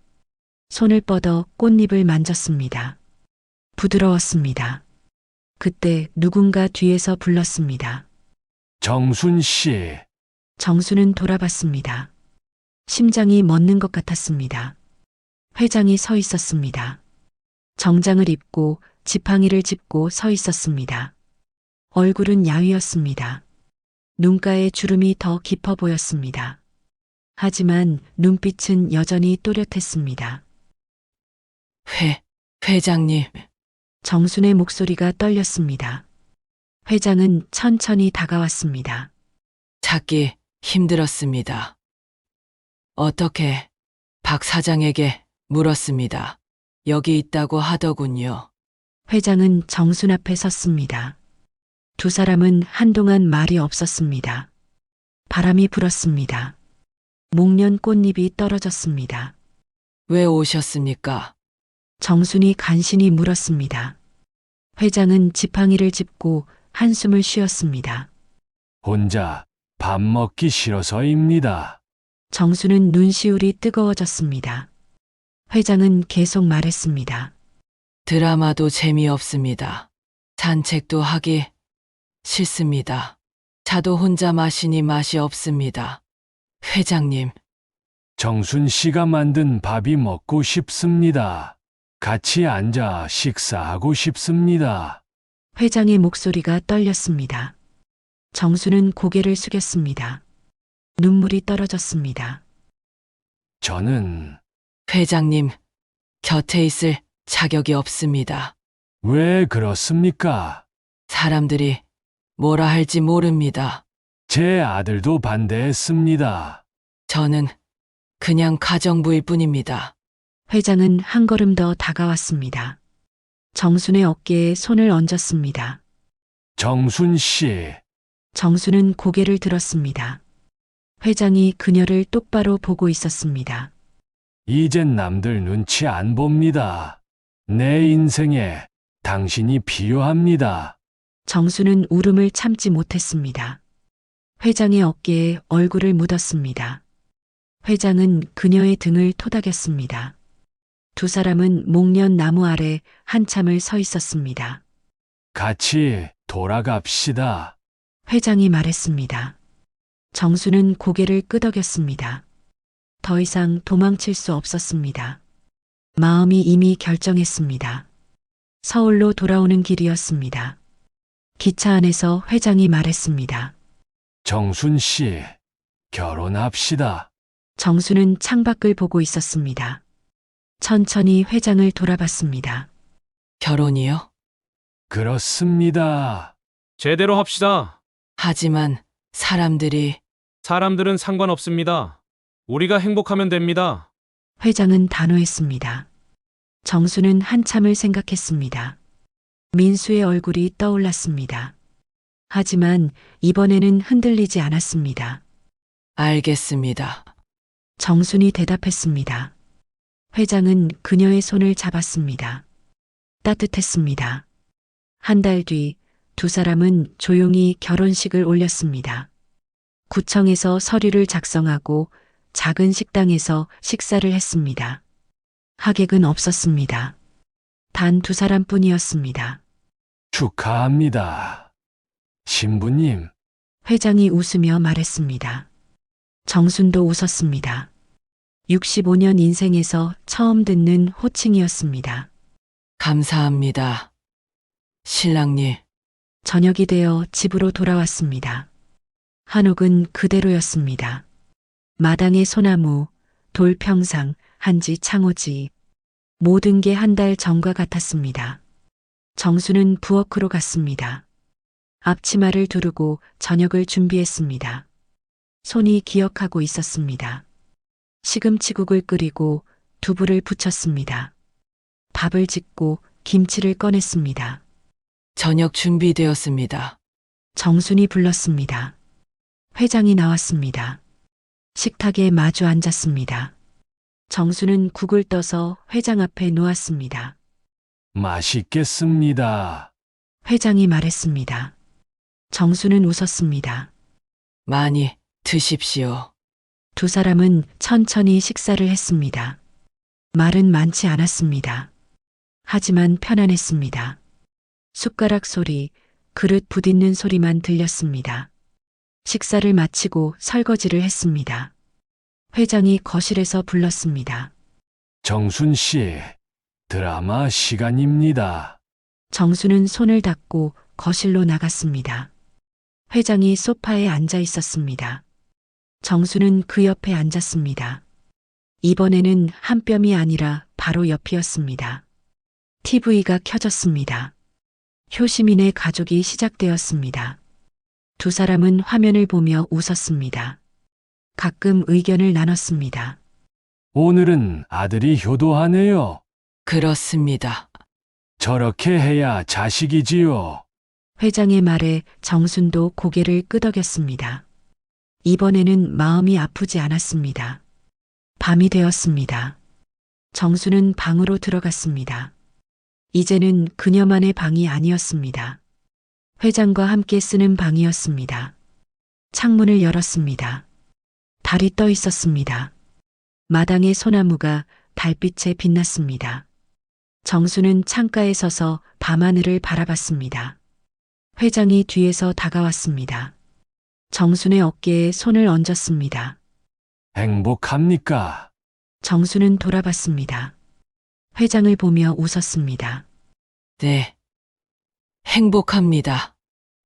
손을 뻗어 꽃잎을 만졌습니다. 부드러웠습니다. 그때 누군가 뒤에서 불렀습니다. 정순 씨. 정수는 돌아봤습니다. 심장이 멎는 것 같았습니다. 회장이 서 있었습니다. 정장을 입고 지팡이를 짚고 서 있었습니다. 얼굴은 야위었습니다. 눈가에 주름이 더 깊어 보였습니다. 하지만 눈빛은 여전히 또렷했습니다. 회장님. 정순의 목소리가 떨렸습니다. 회장은 천천히 다가왔습니다. 찾기 힘들었습니다. 어떻게 박 사장에게 물었습니다. 여기 있다고 하더군요. 회장은 정순 앞에 섰습니다. 두 사람은 한동안 말이 없었습니다. 바람이 불었습니다. 목련 꽃잎이 떨어졌습니다. 왜 오셨습니까? 정순이 간신히 물었습니다. 회장은 지팡이를 짚고 한숨을 쉬었습니다. 혼자 밥 먹기 싫어서입니다. 정수는 눈시울이 뜨거워졌습니다. 회장은 계속 말했습니다. 드라마도 재미없습니다. 산책도 하기 싫습니다. 차도 혼자 마시니 맛이 없습니다. 회장님, 정순 씨가 만든 밥이 먹고 싶습니다. 같이 앉아 식사하고 싶습니다. 회장의 목소리가 떨렸습니다. 정수는 고개를 숙였습니다. 눈물이 떨어졌습니다. 저는 회장님, 곁에 있을 자격이 없습니다. 왜 그렇습니까? 사람들이 뭐라 할지 모릅니다. 제 아들도 반대했습니다. 저는 그냥 가정부일 뿐입니다. 회장은 한 걸음 더 다가왔습니다. 정순의 어깨에 손을 얹었습니다. 정순 씨, 정수는 고개를 들었습니다. 회장이 그녀를 똑바로 보고 있었습니다. 이젠 남들 눈치 안 봅니다. 내 인생에 당신이 필요합니다. 정수는 울음을 참지 못했습니다. 회장의 어깨에 얼굴을 묻었습니다. 회장은 그녀의 등을 토닥였습니다. 두 사람은 목련 나무 아래 한참을 서 있었습니다. 같이 돌아갑시다. 회장이 말했습니다. 정수는 고개를 끄덕였습니다. 더 이상 도망칠 수 없었습니다. 마음이 이미 결정했습니다. 서울로 돌아오는 길이었습니다. 기차 안에서 회장이 말했습니다. 정순 씨, 결혼합시다. 정수는 창밖을 보고 있었습니다. 천천히 회장을 돌아봤습니다. 결혼이요? 그렇습니다. 제대로 합시다. 하지만 사람들이 사람들은 상관없습니다. 우리가 행복하면 됩니다. 회장은 단호했습니다. 정수는 한참을 생각했습니다. 민수의 얼굴이 떠올랐습니다. 하지만 이번에는 흔들리지 않았습니다. 알겠습니다. 정순이 대답했습니다. 회장은 그녀의 손을 잡았습니다. 따뜻했습니다. 한 달 뒤 두 사람은 조용히 결혼식을 올렸습니다. 구청에서 서류를 작성하고 작은 식당에서 식사를 했습니다. 하객은 없었습니다. 단 두 사람뿐이었습니다. 축하합니다. 신부님, 회장이 웃으며 말했습니다. 정순도 웃었습니다. 65년 인생에서 처음 듣는 호칭이었습니다. 감사합니다. 신랑님, 저녁이 되어 집으로 돌아왔습니다. 한옥은 그대로였습니다. 마당의 소나무, 돌평상, 한지 창호지, 모든 게 한 달 전과 같았습니다. 정수는 부엌으로 갔습니다. 앞치마를 두르고 저녁을 준비했습니다. 손이 기억하고 있었습니다. 시금치국을 끓이고 두부를 부쳤습니다. 밥을 짓고 김치를 꺼냈습니다. 저녁 준비되었습니다. 정순이 불렀습니다. 회장이 나왔습니다. 식탁에 마주 앉았습니다. 정수는 국을 떠서 회장 앞에 놓았습니다. 맛있겠습니다. 회장이 말했습니다. 정수는 웃었습니다. 많이 드십시오. 두 사람은 천천히 식사를 했습니다. 말은 많지 않았습니다. 하지만 편안했습니다. 숟가락 소리, 그릇 부딪는 소리만 들렸습니다. 식사를 마치고 설거지를 했습니다. 회장이 거실에서 불렀습니다. 정순 씨, 드라마 시간입니다. 정수는 손을 닦고 거실로 나갔습니다. 회장이 소파에 앉아 있었습니다. 정수는 그 옆에 앉았습니다. 이번에는 한 뼘이 아니라 바로 옆이었습니다. TV가 켜졌습니다. 효시민의 가족이 시작되었습니다. 두 사람은 화면을 보며 웃었습니다. 가끔 의견을 나눴습니다. 오늘은 아들이 효도하네요. 그렇습니다. 저렇게 해야 자식이지요. 회장의 말에 정순도 고개를 끄덕였습니다. 이번에는 마음이 아프지 않았습니다. 밤이 되었습니다. 정수는 방으로 들어갔습니다. 이제는 그녀만의 방이 아니었습니다. 회장과 함께 쓰는 방이었습니다. 창문을 열었습니다. 달이 떠 있었습니다. 마당의 소나무가 달빛에 빛났습니다. 정수는 창가에 서서 밤하늘을 바라봤습니다. 회장이 뒤에서 다가왔습니다. 정순의 어깨에 손을 얹었습니다. 행복합니까? 정수는 돌아봤습니다. 회장을 보며 웃었습니다. 네. 행복합니다.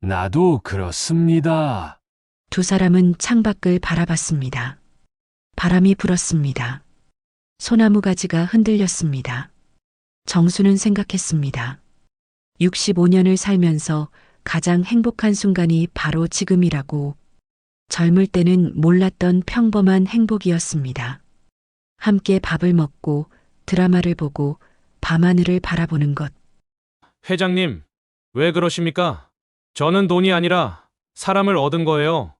나도 그렇습니다. 두 사람은 창밖을 바라봤습니다. 바람이 불었습니다. 소나무 가지가 흔들렸습니다. 정수는 생각했습니다. 65년을 살면서 가장 행복한 순간이 바로 지금이라고. 젊을 때는 몰랐던 평범한 행복이었습니다. 함께 밥을 먹고 드라마를 보고 밤하늘을 바라보는 것. 회장님, 왜 그러십니까? 저는 돈이 아니라 사람을 얻은 거예요.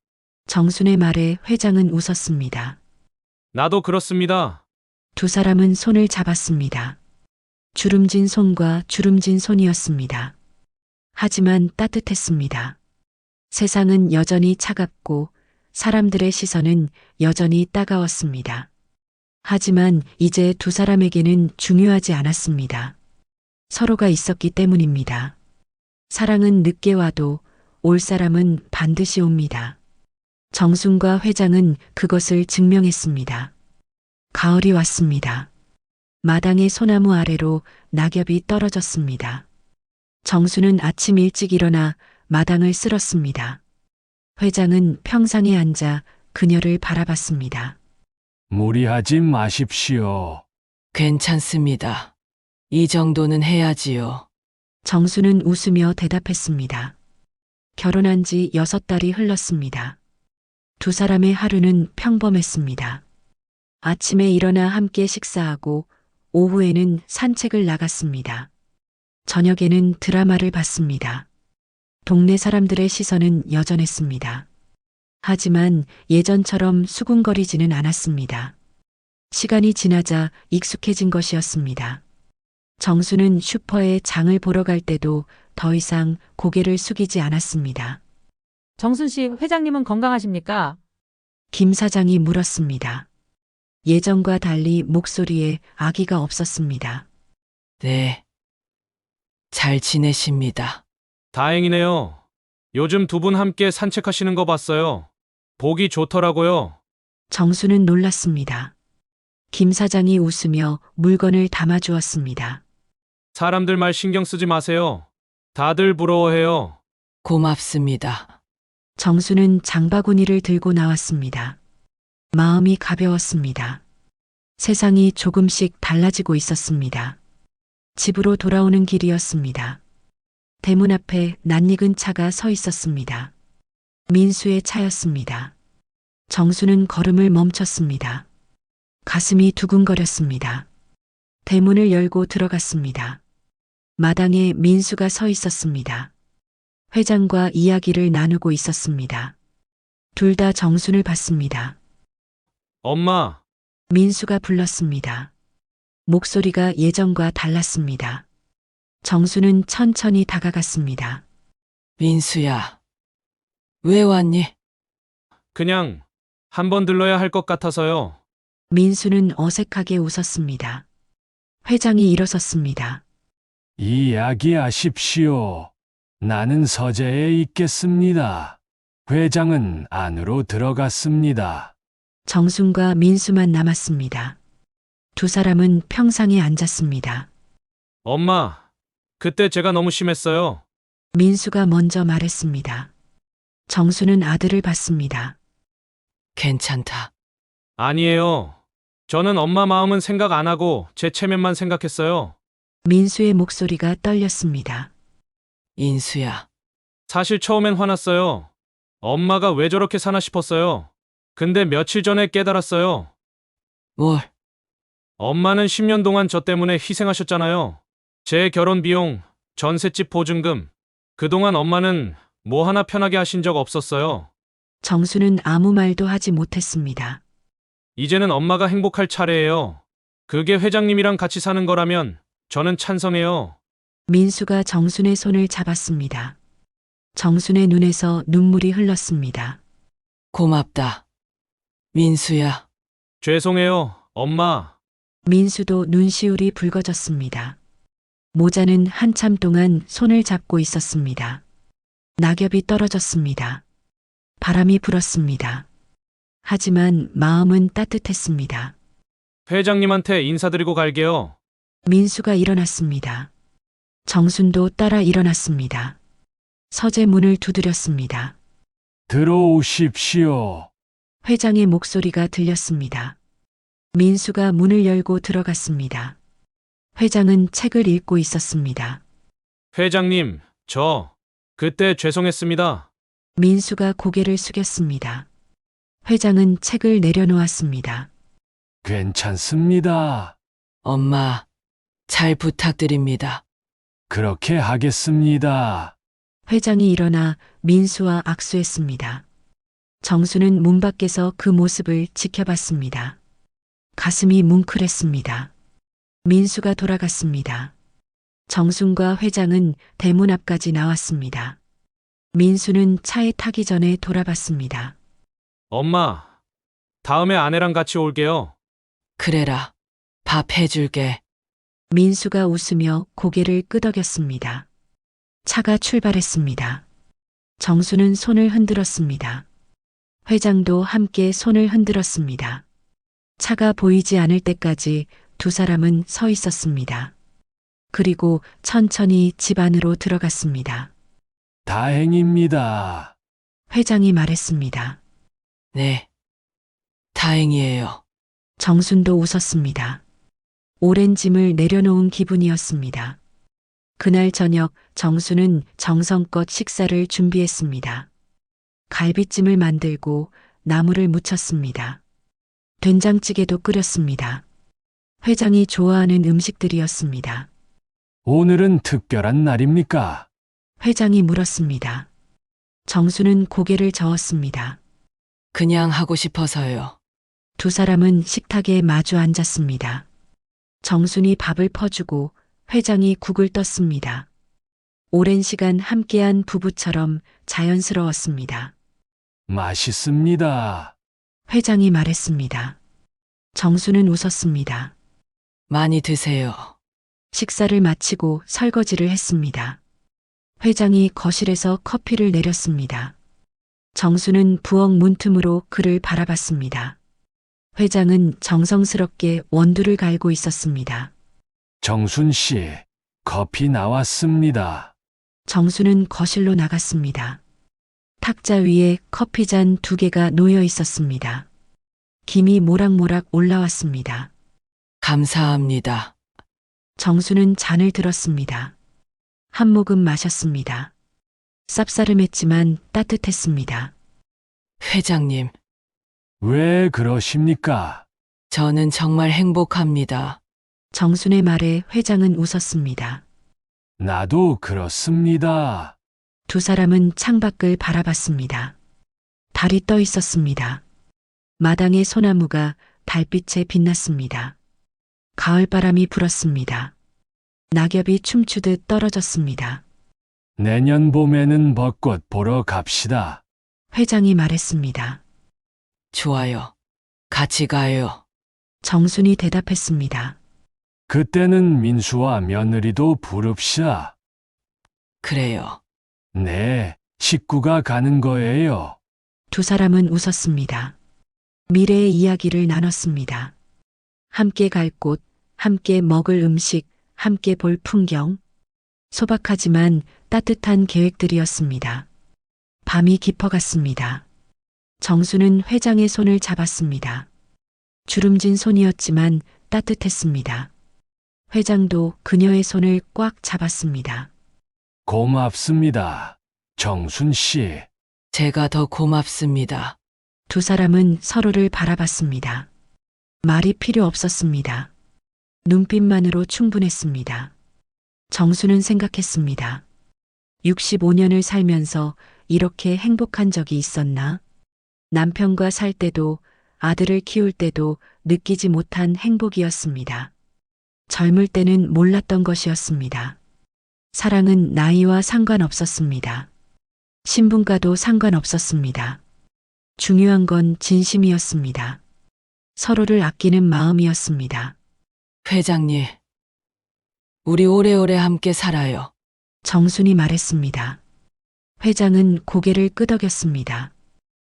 정순의 말에 회장은 웃었습니다. 나도 그렇습니다. 두 사람은 손을 잡았습니다. 주름진 손과 주름진 손이었습니다. 하지만 따뜻했습니다. 세상은 여전히 차갑고 사람들의 시선은 여전히 따가웠습니다. 하지만 이제 두 사람에게는 중요하지 않았습니다. 서로가 있었기 때문입니다. 사랑은 늦게 와도 올 사람은 반드시 옵니다. 정순과 회장은 그것을 증명했습니다. 가을이 왔습니다. 마당의 소나무 아래로 낙엽이 떨어졌습니다. 정수는 아침 일찍 일어나 마당을 쓸었습니다. 회장은 평상에 앉아 그녀를 바라봤습니다. 무리하지 마십시오. 괜찮습니다. 이 정도는 해야지요. 정수는 웃으며 대답했습니다. 결혼한 지 6달이 흘렀습니다. 두 사람의 하루는 평범했습니다. 아침에 일어나 함께 식사하고 오후에는 산책을 나갔습니다. 저녁에는 드라마를 봤습니다. 동네 사람들의 시선은 여전했습니다. 하지만 예전처럼 수군거리지는 않았습니다. 시간이 지나자 익숙해진 것이었습니다. 정수는 슈퍼에 장을 보러 갈 때도 더 이상 고개를 숙이지 않았습니다. 정순 씨, 회장님은 건강하십니까? 김 사장이 물었습니다. 예전과 달리 목소리에 아기가 없었습니다. 네. 잘 지내십니다. 다행이네요. 요즘 두 분 함께 산책하시는 거 봤어요. 보기 좋더라고요. 정수는 놀랐습니다. 김 사장이 웃으며 물건을 담아주었습니다. 사람들 말 신경 쓰지 마세요. 다들 부러워해요. 고맙습니다. 정수는 장바구니를 들고 나왔습니다. 마음이 가벼웠습니다. 세상이 조금씩 달라지고 있었습니다. 집으로 돌아오는 길이었습니다. 대문 앞에 낯익은 차가 서 있었습니다. 민수의 차였습니다. 정수는 걸음을 멈췄습니다. 가슴이 두근거렸습니다. 대문을 열고 들어갔습니다. 마당에 민수가 서 있었습니다. 회장과 이야기를 나누고 있었습니다. 둘 다 정순을 봤습니다. 엄마, 민수가 불렀습니다. 목소리가 예전과 달랐습니다. 정수는 천천히 다가갔습니다. 민수야. 왜 왔니? 그냥 한번 들러야 할 것 같아서요. 민수는 어색하게 웃었습니다. 회장이 일어섰습니다. 이야기하십시오. 나는 서재에 있겠습니다. 회장은 안으로 들어갔습니다. 정순과 민수만 남았습니다. 두 사람은 평상에 앉았습니다. 엄마, 그때 제가 너무 심했어요. 민수가 먼저 말했습니다. 정수는 아들을 봤습니다. 괜찮다. 아니에요. 저는 엄마 마음은 생각 안 하고 제 체면만 생각했어요. 민수의 목소리가 떨렸습니다. 인수야. 사실 처음엔 화났어요. 엄마가 왜 저렇게 사나 싶었어요. 근데 며칠 전에 깨달았어요. 뭘? 엄마는 10년 동안 저 때문에 희생하셨잖아요. 제 결혼 비용, 전셋집 보증금. 그동안 엄마는 뭐 하나 편하게 하신 적 없었어요. 정수는 아무 말도 하지 못했습니다. 이제는 엄마가 행복할 차례예요. 그게 회장님이랑 같이 사는 거라면 저는 찬성해요. 민수가 정순의 손을 잡았습니다. 정순의 눈에서 눈물이 흘렀습니다. 고맙다. 민수야. 죄송해요, 엄마. 민수도 눈시울이 붉어졌습니다. 모자는 한참 동안 손을 잡고 있었습니다. 낙엽이 떨어졌습니다. 바람이 불었습니다. 하지만 마음은 따뜻했습니다. 회장님한테 인사드리고 갈게요. 민수가 일어났습니다. 정순도 따라 일어났습니다. 서재 문을 두드렸습니다. 들어오십시오. 회장의 목소리가 들렸습니다. 민수가 문을 열고 들어갔습니다. 회장은 책을 읽고 있었습니다. 회장님, 저 그때 죄송했습니다. 민수가 고개를 숙였습니다. 회장은 책을 내려놓았습니다. 괜찮습니다. 엄마, 잘 부탁드립니다. 그렇게 하겠습니다. 회장이 일어나 민수와 악수했습니다. 정수는 문 밖에서 그 모습을 지켜봤습니다. 가슴이 뭉클했습니다. 민수가 돌아갔습니다. 정순과 회장은 대문 앞까지 나왔습니다. 민수는 차에 타기 전에 돌아봤습니다. 엄마, 다음에 아내랑 같이 올게요. 그래라. 밥 해줄게. 민수가 웃으며 고개를 끄덕였습니다. 차가 출발했습니다. 정수는 손을 흔들었습니다. 회장도 함께 손을 흔들었습니다. 차가 보이지 않을 때까지 두 사람은 서 있었습니다. 그리고 천천히 집 안으로 들어갔습니다. 다행입니다. 회장이 말했습니다. 네. 다행이에요. 정순도 웃었습니다. 오랜 짐을 내려놓은 기분이었습니다. 그날 저녁 정수는 정성껏 식사를 준비했습니다. 갈비찜을 만들고 나물을 무쳤습니다. 된장찌개도 끓였습니다. 회장이 좋아하는 음식들이었습니다. 오늘은 특별한 날입니까? 회장이 물었습니다. 정수는 고개를 저었습니다. 그냥 하고 싶어서요. 두 사람은 식탁에 마주 앉았습니다. 정순이 밥을 퍼주고 회장이 국을 떴습니다. 오랜 시간 함께한 부부처럼 자연스러웠습니다. 맛있습니다. 회장이 말했습니다. 정수는 웃었습니다. 많이 드세요. 식사를 마치고 설거지를 했습니다. 회장이 거실에서 커피를 내렸습니다. 정수는 부엌 문틈으로 그를 바라봤습니다. 회장은 정성스럽게 원두를 갈고 있었습니다. 정순 씨, 커피 나왔습니다. 정수는 거실로 나갔습니다. 탁자 위에 커피잔 2개가 놓여 있었습니다. 김이 모락모락 올라왔습니다. 감사합니다. 정수는 잔을 들었습니다. 한 모금 마셨습니다. 쌉싸름했지만 따뜻했습니다. 회장님, 왜 그러십니까? 저는 정말 행복합니다. 정순의 말에 회장은 웃었습니다. 나도 그렇습니다. 두 사람은 창밖을 바라봤습니다. 달이 떠 있었습니다. 마당의 소나무가 달빛에 빛났습니다. 가을바람이 불었습니다. 낙엽이 춤추듯 떨어졌습니다. 내년 봄에는 벚꽃 보러 갑시다. 회장이 말했습니다. 좋아요. 같이 가요. 정순이 대답했습니다. 그때는 민수와 며느리도 부릅시다. 그래요. 네, 식구가 가는 거예요. 두 사람은 웃었습니다. 미래의 이야기를 나눴습니다. 함께 갈 곳, 함께 먹을 음식, 함께 볼 풍경. 소박하지만 따뜻한 계획들이었습니다. 밤이 깊어갔습니다. 정수는 회장의 손을 잡았습니다. 주름진 손이었지만 따뜻했습니다. 회장도 그녀의 손을 꽉 잡았습니다. 고맙습니다. 정순 씨. 제가 더 고맙습니다. 두 사람은 서로를 바라봤습니다. 말이 필요 없었습니다. 눈빛만으로 충분했습니다. 정수는 생각했습니다. 65년을 살면서 이렇게 행복한 적이 있었나? 남편과 살 때도 아들을 키울 때도 느끼지 못한 행복이었습니다. 젊을 때는 몰랐던 것이었습니다. 사랑은 나이와 상관없었습니다. 신분과도 상관없었습니다. 중요한 건 진심이었습니다. 서로를 아끼는 마음이었습니다. 회장님, 우리 오래오래 함께 살아요. 정순이 말했습니다. 회장은 고개를 끄덕였습니다.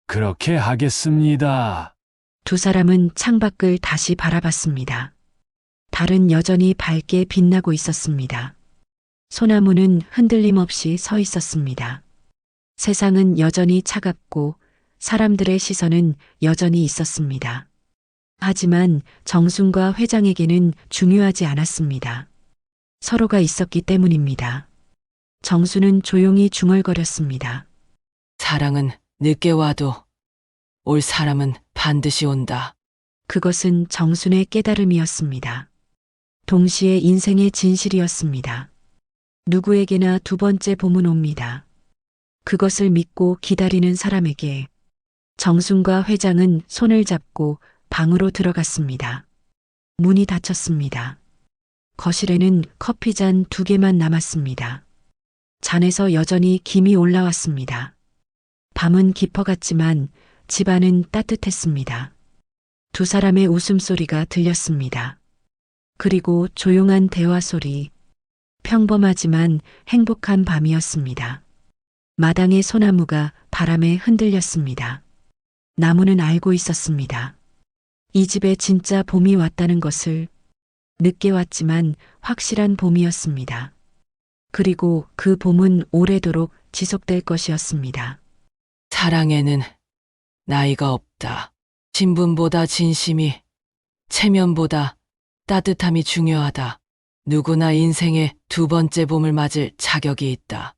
그렇게 하겠습니다. 두 사람은 창밖을 다시 바라봤습니다. 달은 여전히 밝게 빛나고 있었습니다. 소나무는 흔들림 없이 서 있었습니다. 세상은 여전히 차갑고 사람들의 시선은 여전히 있었습니다. 하지만 정순과 회장에게는 중요하지 않았습니다. 서로가 있었기 때문입니다. 정순은 조용히 중얼거렸습니다. 사랑은 늦게 와도 올 사람은 반드시 온다. 그것은 정순의 깨달음이었습니다. 동시에 인생의 진실이었습니다. 누구에게나 두 번째 봄은 옵니다. 그것을 믿고 기다리는 사람에게 정순과 회장은 손을 잡고 방으로 들어갔습니다. 문이 닫혔습니다. 거실에는 커피잔 2개만 남았습니다. 잔에서 여전히 김이 올라왔습니다. 밤은 깊어갔지만 집안은 따뜻했습니다. 두 사람의 웃음소리가 들렸습니다. 그리고 조용한 대화 소리. 평범하지만 행복한 밤이었습니다. 마당의 소나무가 바람에 흔들렸습니다. 나무는 알고 있었습니다. 이 집에 진짜 봄이 왔다는 것을. 늦게 왔지만 확실한 봄이었습니다. 그리고 그 봄은 오래도록 지속될 것이었습니다. 사랑에는 나이가 없다. 신분보다 진심이, 체면보다 따뜻함이 중요하다. 누구나 인생의 두 번째 봄을 맞을 자격이 있다.